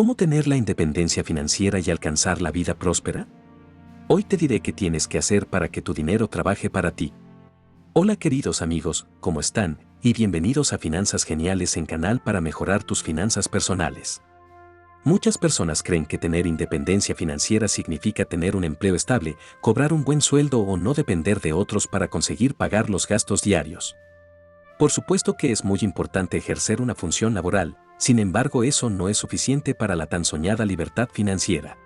¿Cómo tener la independencia financiera y alcanzar la vida próspera? Hoy te diré qué tienes que hacer para que tu dinero trabaje para ti. Hola queridos amigos, ¿cómo están? Y bienvenidos a Finanzas Geniales en canal para mejorar tus finanzas personales. Muchas personas creen que tener independencia financiera significa tener un empleo estable, cobrar un buen sueldo o no depender de otros para conseguir pagar los gastos diarios. Por supuesto que es muy importante ejercer una función laboral, sin embargo eso no es suficiente para la tan soñada libertad financiera.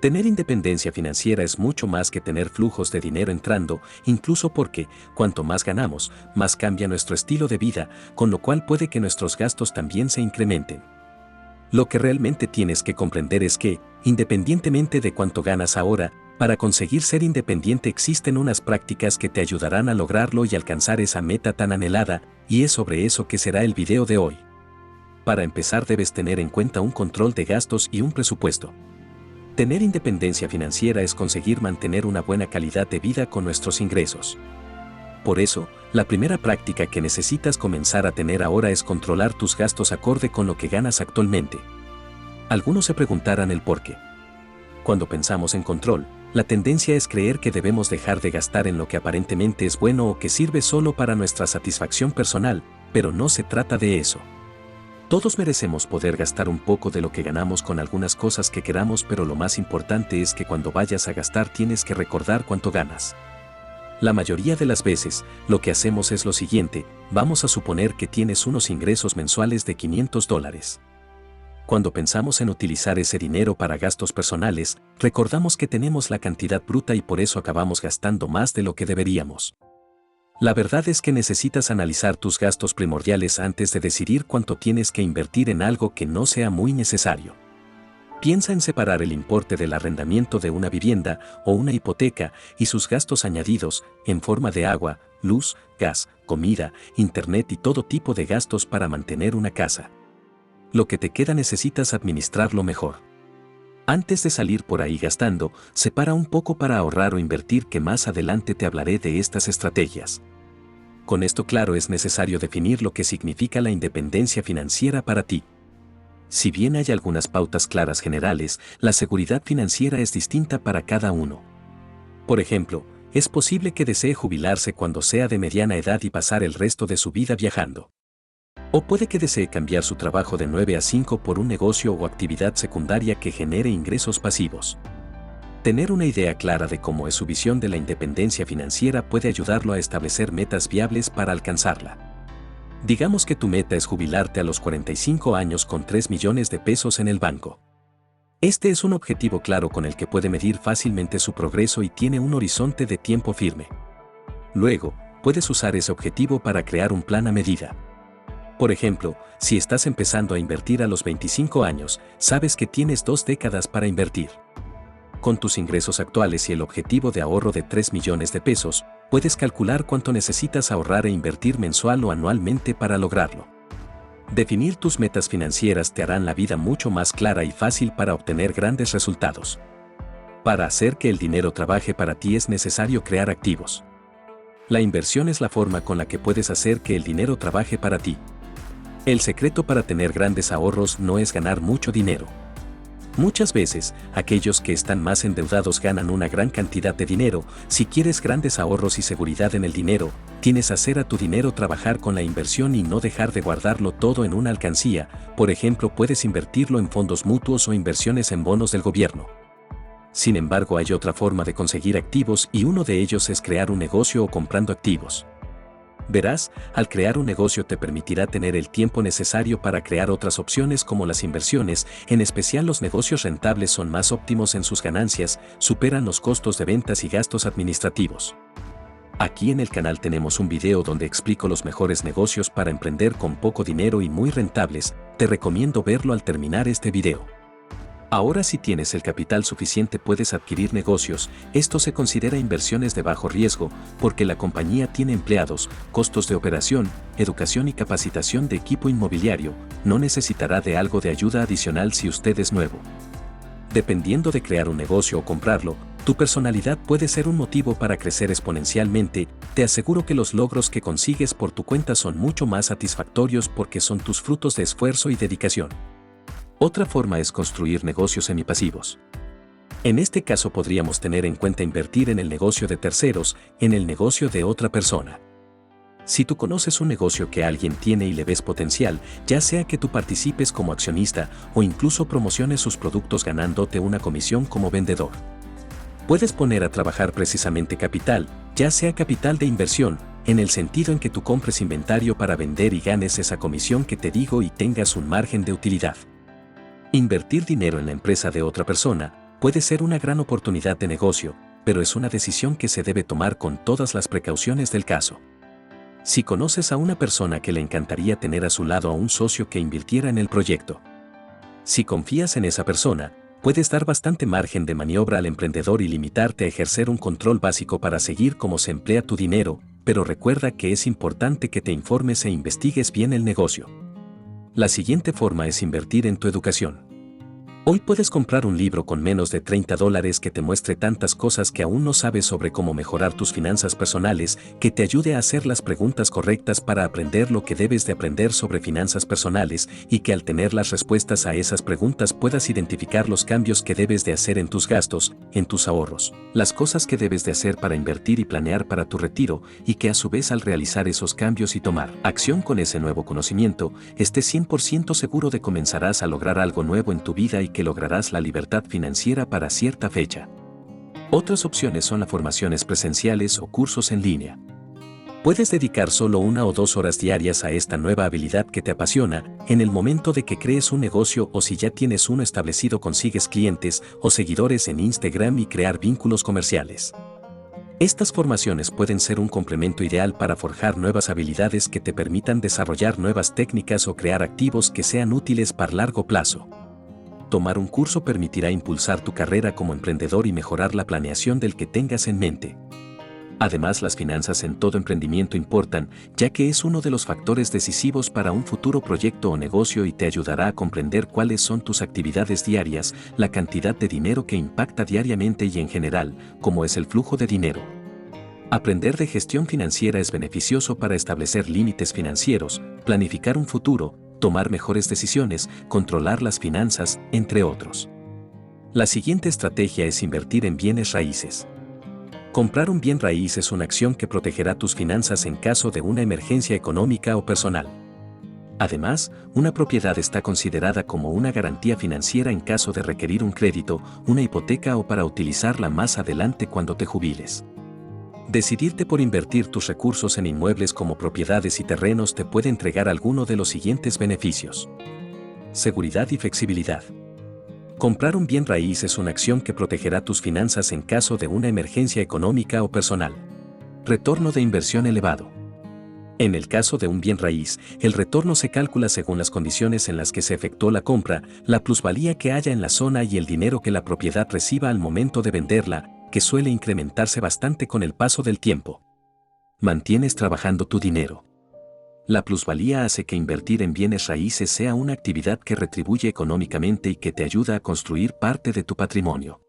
Tener independencia financiera es mucho más que tener flujos de dinero entrando, incluso porque, cuanto más ganamos, más cambia nuestro estilo de vida, con lo cual puede que nuestros gastos también se incrementen. Lo que realmente tienes que comprender es que, independientemente de cuánto ganas ahora, para conseguir ser independiente existen unas prácticas que te ayudarán a lograrlo y alcanzar esa meta tan anhelada, y es sobre eso que será el video de hoy. Para empezar debes tener en cuenta un control de gastos y un presupuesto. Tener independencia financiera es conseguir mantener una buena calidad de vida con nuestros ingresos. Por eso, la primera práctica que necesitas comenzar a tener ahora es controlar tus gastos acorde con lo que ganas actualmente. Algunos se preguntarán el por qué. Cuando pensamos en control, la tendencia es creer que debemos dejar de gastar en lo que aparentemente es bueno o que sirve solo para nuestra satisfacción personal, pero no se trata de eso. Todos merecemos poder gastar un poco de lo que ganamos con algunas cosas que queramos, pero lo más importante es que cuando vayas a gastar tienes que recordar cuánto ganas. La mayoría de las veces, lo que hacemos es lo siguiente: vamos a suponer que tienes unos ingresos mensuales de $500. Cuando pensamos en utilizar ese dinero para gastos personales, recordamos que tenemos la cantidad bruta y por eso acabamos gastando más de lo que deberíamos. La verdad es que necesitas analizar tus gastos primordiales antes de decidir cuánto tienes que invertir en algo que no sea muy necesario. Piensa en separar el importe del arrendamiento de una vivienda o una hipoteca y sus gastos añadidos, en forma de agua, luz, gas, comida, internet y todo tipo de gastos para mantener una casa. Lo que te queda necesitas administrarlo mejor. Antes de salir por ahí gastando, separa un poco para ahorrar o invertir, que más adelante te hablaré de estas estrategias. Con esto claro, es necesario definir lo que significa la independencia financiera para ti. Si bien hay algunas pautas claras generales, la seguridad financiera es distinta para cada uno. Por ejemplo, es posible que desee jubilarse cuando sea de mediana edad y pasar el resto de su vida viajando. O puede que desee cambiar su trabajo de 9 a 5 por un negocio o actividad secundaria que genere ingresos pasivos. Tener una idea clara de cómo es su visión de la independencia financiera puede ayudarlo a establecer metas viables para alcanzarla. Digamos que tu meta es jubilarte a los 45 años con 3 millones de pesos en el banco. Este es un objetivo claro con el que puede medir fácilmente su progreso y tiene un horizonte de tiempo firme. Luego, puedes usar ese objetivo para crear un plan a medida. Por ejemplo, si estás empezando a invertir a los 25 años, sabes que tienes 2 décadas para invertir. Con tus ingresos actuales y el objetivo de ahorro de 3 millones de pesos, puedes calcular cuánto necesitas ahorrar e invertir mensual o anualmente para lograrlo. Definir tus metas financieras te harán la vida mucho más clara y fácil para obtener grandes resultados. Para hacer que el dinero trabaje para ti es necesario crear activos. La inversión es la forma con la que puedes hacer que el dinero trabaje para ti. El secreto para tener grandes ahorros no es ganar mucho dinero. Muchas veces, aquellos que están más endeudados ganan una gran cantidad de dinero. Si quieres grandes ahorros y seguridad en el dinero, tienes que hacer a tu dinero trabajar con la inversión y no dejar de guardarlo todo en una alcancía. Por ejemplo, puedes invertirlo en fondos mutuos o inversiones en bonos del gobierno. Sin embargo, hay otra forma de conseguir activos y uno de ellos es crear un negocio o comprando activos. Verás, al crear un negocio te permitirá tener el tiempo necesario para crear otras opciones como las inversiones. En especial los negocios rentables son más óptimos en sus ganancias, superan los costos de ventas y gastos administrativos. Aquí en el canal tenemos un video donde explico los mejores negocios para emprender con poco dinero y muy rentables. Te recomiendo verlo al terminar este video. Ahora, si tienes el capital suficiente, puedes adquirir negocios. Esto se considera inversiones de bajo riesgo, porque la compañía tiene empleados, costos de operación, educación y capacitación de equipo inmobiliario. No necesitará de algo de ayuda adicional si usted es nuevo. Dependiendo de crear un negocio o comprarlo, tu personalidad puede ser un motivo para crecer exponencialmente. Te aseguro que los logros que consigues por tu cuenta son mucho más satisfactorios porque son tus frutos de esfuerzo y dedicación. Otra forma es construir negocios semipasivos. En este caso podríamos tener en cuenta invertir en el negocio de terceros, en el negocio de otra persona. Si tú conoces un negocio que alguien tiene y le ves potencial, ya sea que tú participes como accionista o incluso promociones sus productos ganándote una comisión como vendedor. Puedes poner a trabajar precisamente capital, ya sea capital de inversión, en el sentido en que tú compres inventario para vender y ganes esa comisión que te digo y tengas un margen de utilidad. Invertir dinero en la empresa de otra persona puede ser una gran oportunidad de negocio, pero es una decisión que se debe tomar con todas las precauciones del caso. Si conoces a una persona que le encantaría tener a su lado a un socio que invirtiera en el proyecto. Si confías en esa persona, puedes dar bastante margen de maniobra al emprendedor y limitarte a ejercer un control básico para seguir cómo se emplea tu dinero, pero recuerda que es importante que te informes e investigues bien el negocio. La siguiente forma es invertir en tu educación. Hoy puedes comprar un libro con menos de $30 que te muestre tantas cosas que aún no sabes sobre cómo mejorar tus finanzas personales, que te ayude a hacer las preguntas correctas para aprender lo que debes de aprender sobre finanzas personales y que al tener las respuestas a esas preguntas puedas identificar los cambios que debes de hacer en tus gastos, en tus ahorros, las cosas que debes de hacer para invertir y planear para tu retiro y que a su vez al realizar esos cambios y tomar acción con ese nuevo conocimiento, estés 100% seguro de comenzarás a lograr algo nuevo en tu vida y que lograrás la libertad financiera para cierta fecha. Otras opciones son las formaciones presenciales o cursos en línea. Puedes dedicar solo 1 o 2 horas diarias a esta nueva habilidad que te apasiona, en el momento de que crees un negocio o si ya tienes uno establecido consigues clientes o seguidores en Instagram y crear vínculos comerciales. Estas formaciones pueden ser un complemento ideal para forjar nuevas habilidades que te permitan desarrollar nuevas técnicas o crear activos que sean útiles para largo plazo. Tomar un curso permitirá impulsar tu carrera como emprendedor y mejorar la planeación del que tengas en mente. Además, las finanzas en todo emprendimiento importan, ya que es uno de los factores decisivos para un futuro proyecto o negocio y te ayudará a comprender cuáles son tus actividades diarias, la cantidad de dinero que impacta diariamente y en general, cómo es el flujo de dinero. Aprender de gestión financiera es beneficioso para establecer límites financieros, planificar un futuro, tomar mejores decisiones, controlar las finanzas, entre otros. La siguiente estrategia es invertir en bienes raíces. Comprar un bien raíz es una acción que protegerá tus finanzas en caso de una emergencia económica o personal. Además, una propiedad está considerada como una garantía financiera en caso de requerir un crédito, una hipoteca o para utilizarla más adelante cuando te jubiles. Decidirte por invertir tus recursos en inmuebles como propiedades y terrenos te puede entregar alguno de los siguientes beneficios. Seguridad y flexibilidad. Comprar un bien raíz es una acción que protegerá tus finanzas en caso de una emergencia económica o personal. Retorno de inversión elevado. En el caso de un bien raíz, el retorno se calcula según las condiciones en las que se efectuó la compra, la plusvalía que haya en la zona y el dinero que la propiedad reciba al momento de venderla, que suele incrementarse bastante con el paso del tiempo. Mantienes trabajando tu dinero. La plusvalía hace que invertir en bienes raíces sea una actividad que retribuye económicamente y que te ayuda a construir parte de tu patrimonio.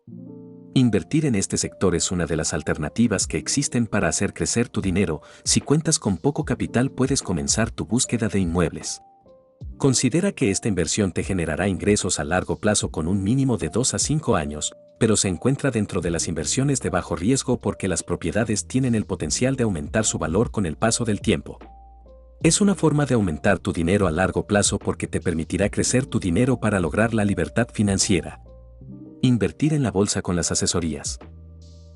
Invertir en este sector es una de las alternativas que existen para hacer crecer tu dinero. Si cuentas con poco capital, puedes comenzar tu búsqueda de inmuebles. Considera que esta inversión te generará ingresos a largo plazo con un mínimo de 2 a 5 años, pero se encuentra dentro de las inversiones de bajo riesgo porque las propiedades tienen el potencial de aumentar su valor con el paso del tiempo. Es una forma de aumentar tu dinero a largo plazo porque te permitirá crecer tu dinero para lograr la libertad financiera. Invertir en la bolsa con las asesorías.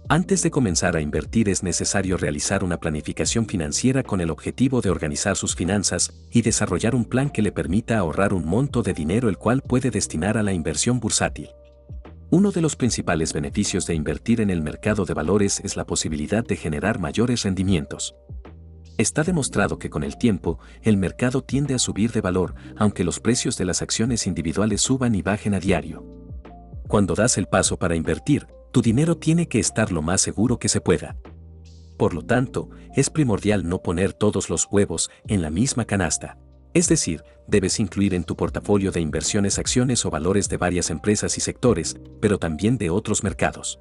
Antes de comenzar a invertir es necesario realizar una planificación financiera con el objetivo de organizar sus finanzas y desarrollar un plan que le permita ahorrar un monto de dinero el cual puede destinar a la inversión bursátil. Uno de los principales beneficios de invertir en el mercado de valores es la posibilidad de generar mayores rendimientos. Está demostrado que con el tiempo, el mercado tiende a subir de valor, aunque los precios de las acciones individuales suban y bajen a diario. Cuando das el paso para invertir, tu dinero tiene que estar lo más seguro que se pueda. Por lo tanto, es primordial no poner todos los huevos en la misma canasta. Es decir, debes incluir en tu portafolio de inversiones acciones o valores de varias empresas y sectores, pero también de otros mercados.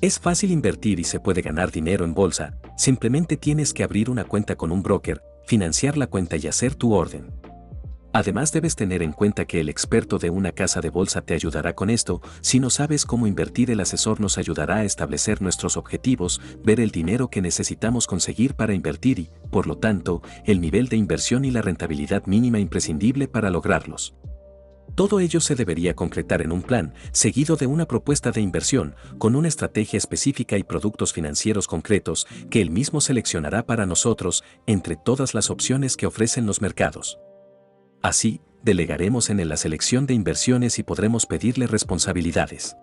Es fácil invertir y se puede ganar dinero en bolsa, simplemente tienes que abrir una cuenta con un broker, financiar la cuenta y hacer tu orden. Además debes tener en cuenta que el experto de una casa de bolsa te ayudará con esto. Si no sabes cómo invertir, el asesor nos ayudará a establecer nuestros objetivos, ver el dinero que necesitamos conseguir para invertir y, por lo tanto, el nivel de inversión y la rentabilidad mínima imprescindible para lograrlos. Todo ello se debería concretar en un plan, seguido de una propuesta de inversión, con una estrategia específica y productos financieros concretos que él mismo seleccionará para nosotros entre todas las opciones que ofrecen los mercados. Así, delegaremos en él la selección de inversiones y podremos pedirle responsabilidades.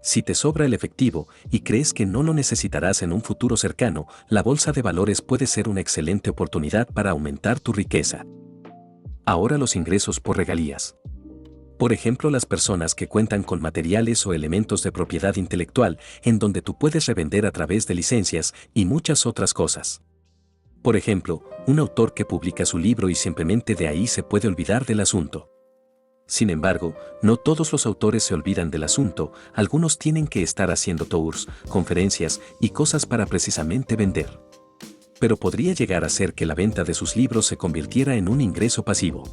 Si te sobra el efectivo y crees que no lo necesitarás en un futuro cercano, la bolsa de valores puede ser una excelente oportunidad para aumentar tu riqueza. Ahora los ingresos por regalías. Por ejemplo, las personas que cuentan con materiales o elementos de propiedad intelectual en donde tú puedes revender a través de licencias y muchas otras cosas. Por ejemplo, un autor que publica su libro y simplemente de ahí se puede olvidar del asunto. Sin embargo, no todos los autores se olvidan del asunto, algunos tienen que estar haciendo tours, conferencias y cosas para precisamente vender. Pero podría llegar a ser que la venta de sus libros se convirtiera en un ingreso pasivo.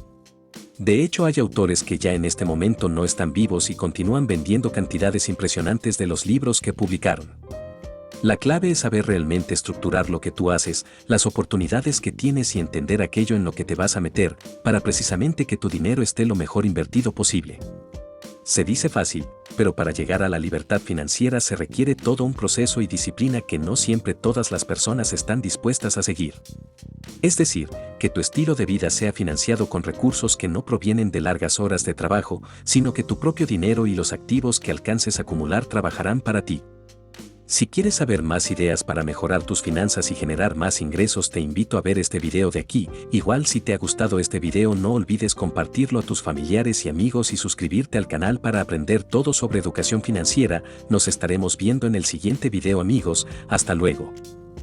De hecho, hay autores que ya en este momento no están vivos y continúan vendiendo cantidades impresionantes de los libros que publicaron. La clave es saber realmente estructurar lo que tú haces, las oportunidades que tienes y entender aquello en lo que te vas a meter, para precisamente que tu dinero esté lo mejor invertido posible. Se dice fácil, pero para llegar a la libertad financiera se requiere todo un proceso y disciplina que no siempre todas las personas están dispuestas a seguir. Es decir, que tu estilo de vida sea financiado con recursos que no provienen de largas horas de trabajo, sino que tu propio dinero y los activos que alcances a acumular trabajarán para ti. Si quieres saber más ideas para mejorar tus finanzas y generar más ingresos, te invito a ver este video de aquí. Igual, si te ha gustado este video, no olvides compartirlo a tus familiares y amigos y suscribirte al canal para aprender todo sobre educación financiera. Nos estaremos viendo en el siguiente video, amigos. Hasta luego.